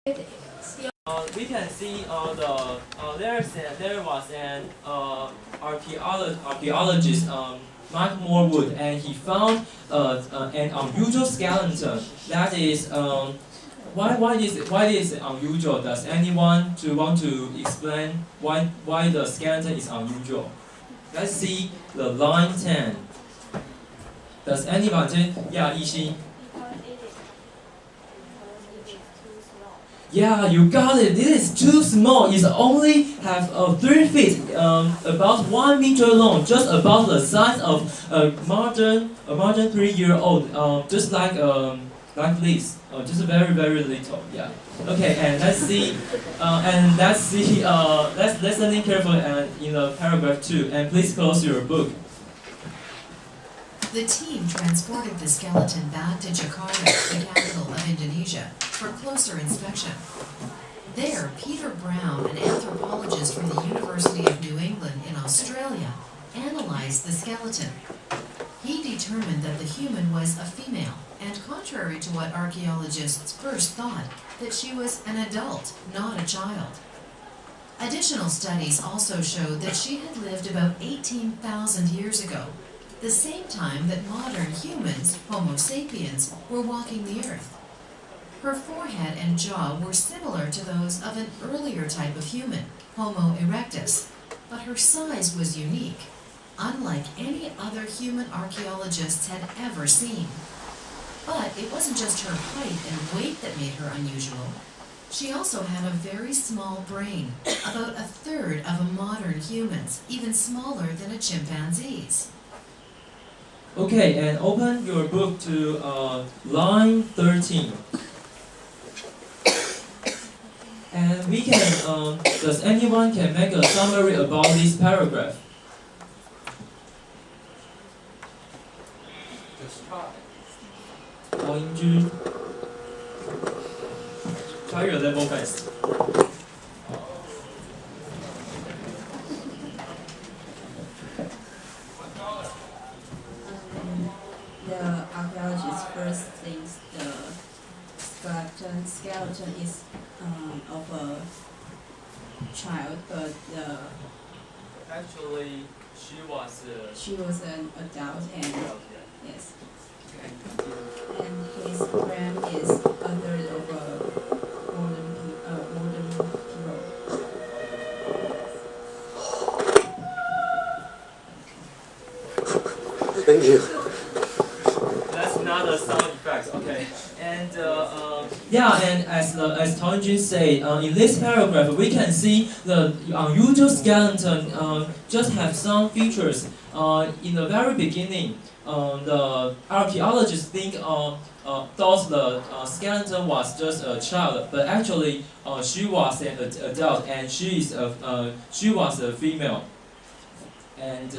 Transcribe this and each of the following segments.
We can see there was an archaeologist, Mike Morwood, and he found an unusual skeleton. That is why is it unusual? Does anyone want to explain why the skeleton is unusual? Let's see the line 10. Does anyone? Yeah, Yixi. Yeah, you got it. This is too small. It only have 3 feet, about 1 meter long, just about the size of a modern 3-year-old, just like this, just very little. Yeah. Okay, and let's listening carefully in the paragraph 2, and please close your book. The team transported the skeleton back to Jakarta, the capital of Indonesia, for closer inspection. There, Peter Brown, an anthropologist from the University of New England in Australia, analyzed the skeleton. He determined that the human was a female, and contrary to what archaeologists first thought, that she was an adult, not a child. Additional studies also showed that she had lived about 18,000 years ago, the same time that modern humans, Homo sapiens, were walking the earth. Her forehead and jaw were similar to those of an earlier type of human, Homo erectus, but her size was unique, unlike any other human archaeologists had ever seen. But it wasn't just her height and weight that made her unusual. She also had a very small brain, about a third of a modern human's, even smaller than a chimpanzee's. Okay, and open your book to line 13. And we can, does anyone can make a summary about this paragraph? Just try. Try your level best. The archaeologist first thinks the skeleton is of a child, but Actually, she was an adult, and yes, Okay. and his brain is a third of a modern people. Thank you. That's not a sound effect. Okay. And yeah, and as Tao Jun said, in this paragraph we can see the unusual skeleton just have some features. In the very beginning, the archaeologists thought the skeleton was just a child, but actually she was an adult, and she was a female. And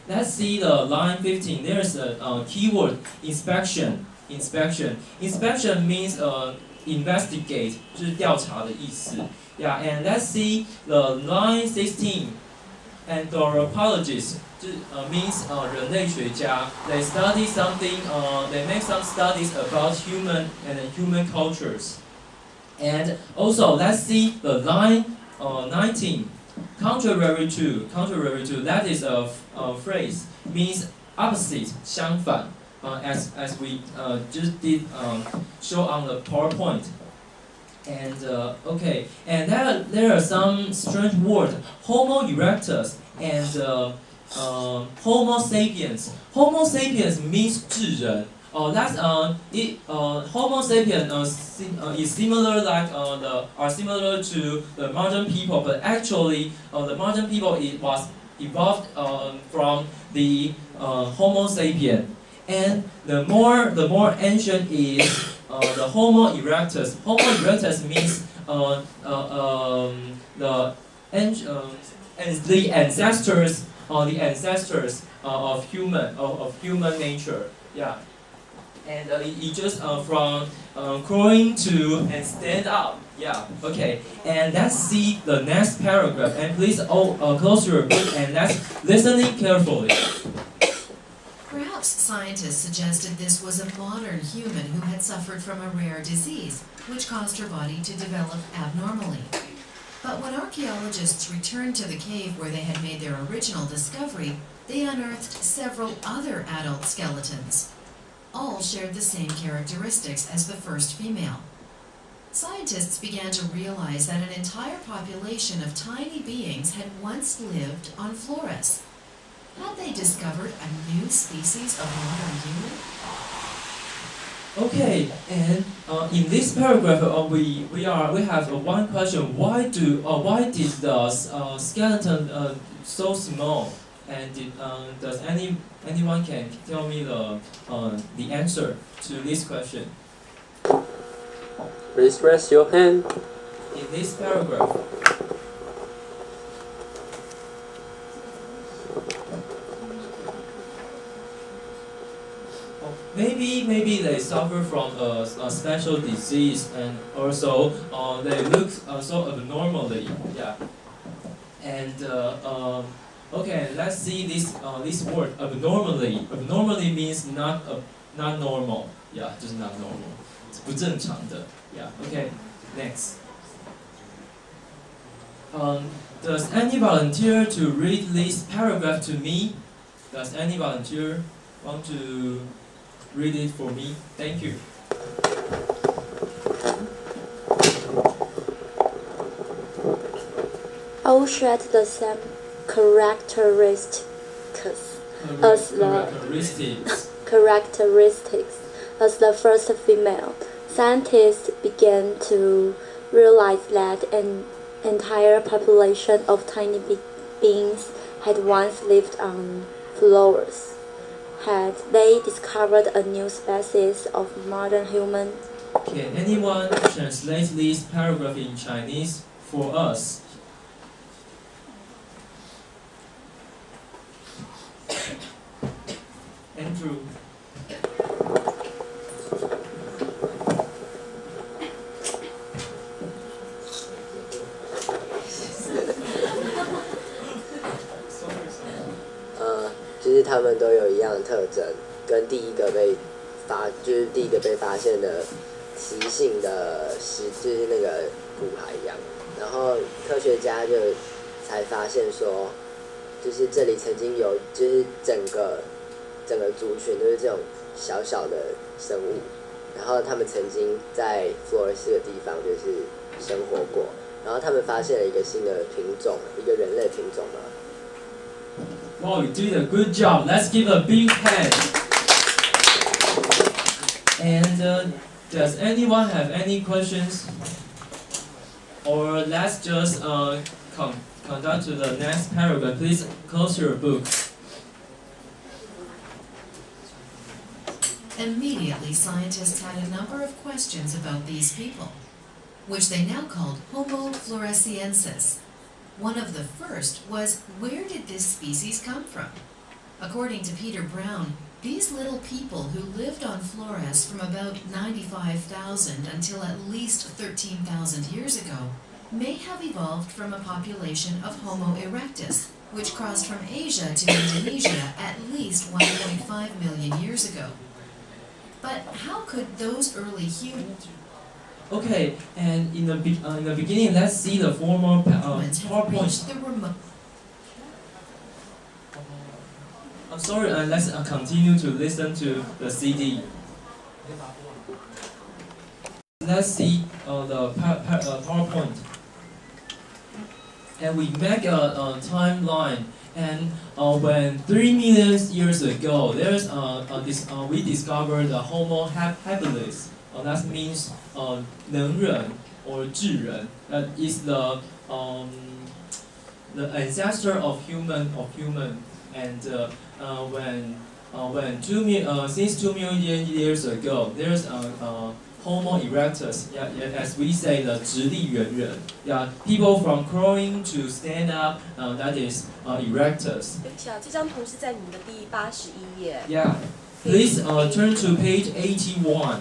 let's see the line 15. There's a keyword inspection. Inspection means investigate, 就是调查的意思。Yeah, and let's see the line 16. Anthropologists means 人类学家. They study something. They make some studies about human and human cultures. And also, let's see the line 19. Contrary to, that is a phrase, means opposite, 相反, as we just did show on the PowerPoint. And okay, and there are some strange words, Homo erectus and Homo sapiens. Homo sapiens means 智人. That's Homo sapiens is similar similar to the modern people, but actually the modern people was evolved from the Homo sapien, and the more ancient is the Homo erectus. Homo erectus means the ancestors of human nature. Yeah. And it just from crawling to and stand up. Yeah, okay. And let's see the next paragraph. And please close your book and let's listening carefully. Perhaps Perhaps scientists suggested this was a modern human who had suffered from a rare disease, which caused her body to develop abnormally. But when archaeologists returned to the cave where they had made their original discovery, they unearthed several other adult skeletons. All shared the same characteristics as the first female. Scientists began to realize that an entire population of tiny beings had once lived on Flores. Had they discovered a new species of modern human? Okay, and in this paragraph, we have one question: why did the skeleton so small? And does anyone can tell me the answer to this question? Please raise your hand. In this paragraph. Maybe they suffer from a special disease, and also they look so abnormally. Yeah. And okay, let's see this word abnormally. Abnormally means not normal. Yeah, just not normal. 不正常的. Yeah. Okay. Next. Does any volunteer to read this paragraph to me? Does any volunteer want to read it for me? Thank you. All share the same characteristics as the first female. Scientists began to realize that an entire population of tiny beings had once lived on Flores. Had they discovered a new species of modern human? Can anyone translate this paragraph in Chinese for us? Andrew.就是他们都有一样的特征，跟第一个被发现的雌性的就是那个骨骸一样。然后科学家就才发现说，就是这里曾经有，就是整个族群都是这种小小的生物，然后他们曾经在佛罗斯的地方就是生活过，然后他们发现了一个新的品种，一个人类品种嘛。Wow, you did a good job. Let's give a big hand. And does anyone have any questions? Or let's just conduct to the next paragraph. Please close your book. Immediately, scientists had a number of questions about these people, which they now called Homo floresiensis. One of the first was, where did this species come from? According to Peter Brown, these little people who lived on Flores from about 95,000 until at least 13,000 years ago may have evolved from a population of Homo erectus, which crossed from Asia to Indonesia at least 1.5 million years ago. But how could those early humans... Okay, and in the beginning, let's see the formal PowerPoint. I'm sorry, let's continue to listen to the CD. Let's see the PowerPoint. And we make a timeline. And when 3 million years ago, we discovered the Homo habilis. That means 能人 or 智人. That is the ancestor of human. And since 2 million years ago, there's Homo erectus. Yeah, as we say, the 直立猿人. Yeah, people from crawling to stand up. That is erectus. 对不起啊，这张图是在你们的第81页。 Yeah, please turn to page 81.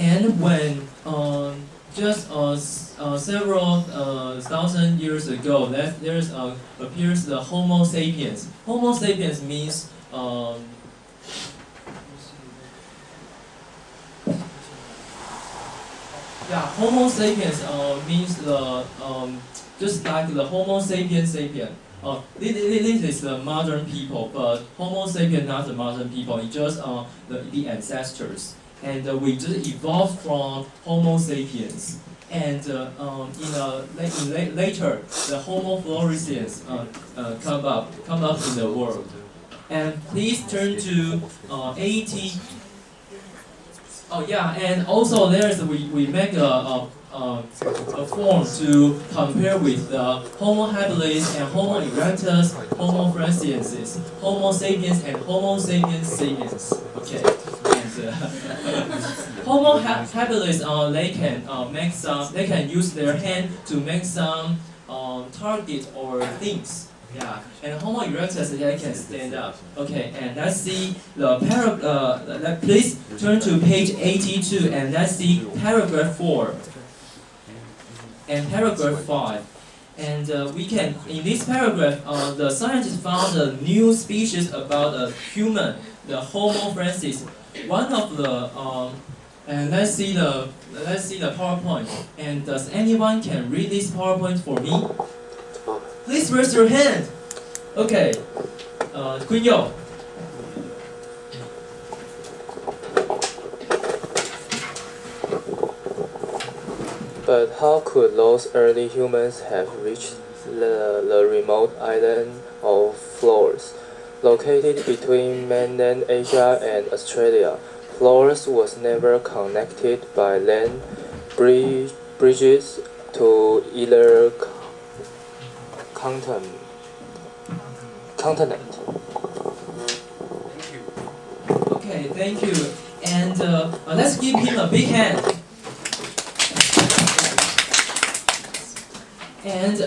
And when just several thousand years ago, there's appears the Homo sapiens. Homo sapiens means yeah, Homo sapiens means the just like the Homo sapiens sapien. This is the modern people, but Homo sapiens not the modern people. It's just the ancestors, and we just evolved from Homo sapiens. And later, the Homo floresiens come up in the world. And please turn to 80. Oh yeah, and also we make a form to compare with the Homo habilis and Homo erectus, Homo floresiensis, Homo sapiens and Homo sapiens sapiens. Okay, and Homo habilis they can use their hand to make some target or things. Yeah, and Homo erectus they can stand up. Okay, and let's see the please turn to page 82 and let's see paragraph 4 and paragraph 5. And we can in this paragraph the scientists found a new species about a human, the Homo floresiensis. One of the and let's see the PowerPoint. And does anyone can read this PowerPoint for me? Please raise your hand. Okay, Queen Yo. But how could those early humans have reached the remote island of Flores, located between mainland Asia and Australia? Flores was never connected by land bridges to either continent. Okay, thank you. And let's give him a big hand. And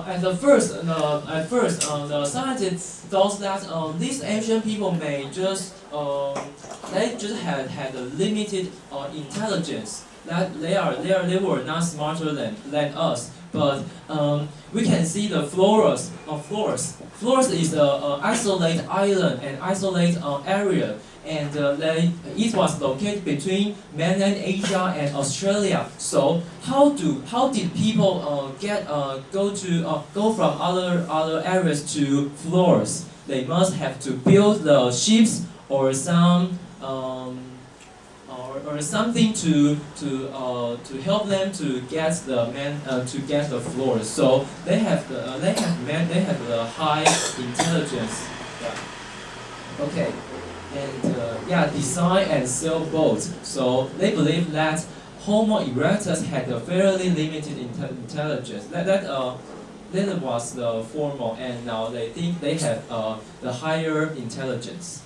at first, the scientists thought that these ancient people may just they just had a limited intelligence. That they were not smarter than us. But we can see the Flores. Flores is an isolated island and isolated area, and it was located between mainland Asia and Australia. So how did people go from other areas to Flores? They must have to build the ships or some. Or something to help them to get the floors. So they have the high intelligence. Yeah. Okay, and design and sail boats. So they believe that Homo erectus had a fairly limited intelligence. That was the formal, and now they think they have the higher intelligence.